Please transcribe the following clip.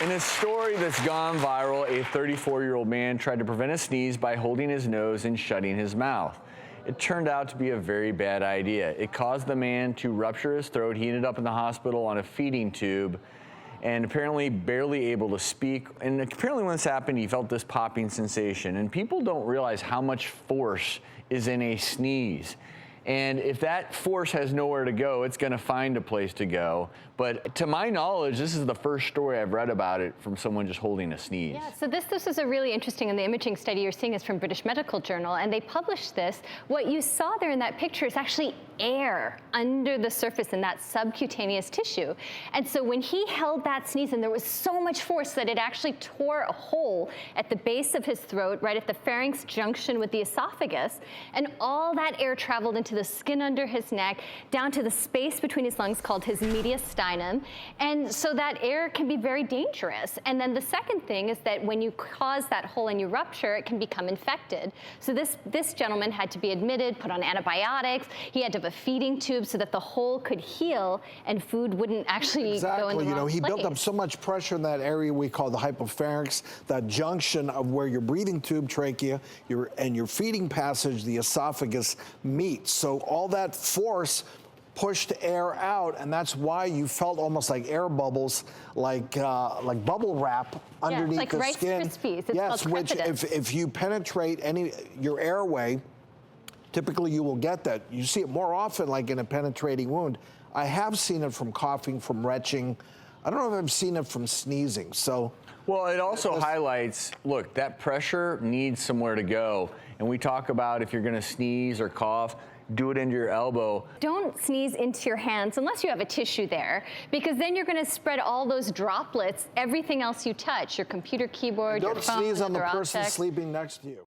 In a story that's gone viral, a 34-year-old man tried to prevent a sneeze by holding his nose and shutting his mouth. It turned out to be a very bad idea. It caused the man to rupture his throat. He ended up in the hospital on a feeding tube and apparently barely able to speak. And apparently when this happened, he felt this popping sensation. And people don't realize how much force is in a sneeze. And if that force has nowhere to go, it's going to find a place to go. But to my knowledge, this is the first story I've read about it from someone just holding a sneeze. Yeah, so this is a really interesting, and the imaging study you're seeing is from British Medical Journal, and they published this. What you saw there in that picture is actually air under the surface in that subcutaneous tissue. And so when he held that sneeze, and there was so much force that it actually tore a hole at the base of his throat, right at the pharynx junction with the esophagus, and all that air traveled into the skin under his neck, down to the space between his lungs called his mediastinum. And so that air can be very dangerous. And then the second thing is that when you cause that hole and you rupture, it can become infected. So this gentleman had to be admitted, put on antibiotics. He had to have a feeding tube so that the hole could heal and food wouldn't actually go in the wrong he place. built up so much pressure in that area we call the hypopharynx, that junction of where your breathing tube, trachea, and your feeding passage, the esophagus, meet. So all that force pushed air out, and that's why you felt almost like air bubbles, like bubble wrap underneath like the Rice skin. Krispies. It's yes, called which if you penetrate your airway, typically you will get that. You see it more often like in a penetrating wound. I have seen it from coughing, from retching. I don't know if I've seen it from sneezing. So, well, it also highlights, look, that pressure needs somewhere to go. And we talk about if you're going to sneeze or cough, do it into your elbow. Don't sneeze into your hands unless you have a tissue there, because then you're going to spread all those droplets, everything else you touch, your computer keyboard, your phone, don't sneeze on the other person objects. sleeping next to you.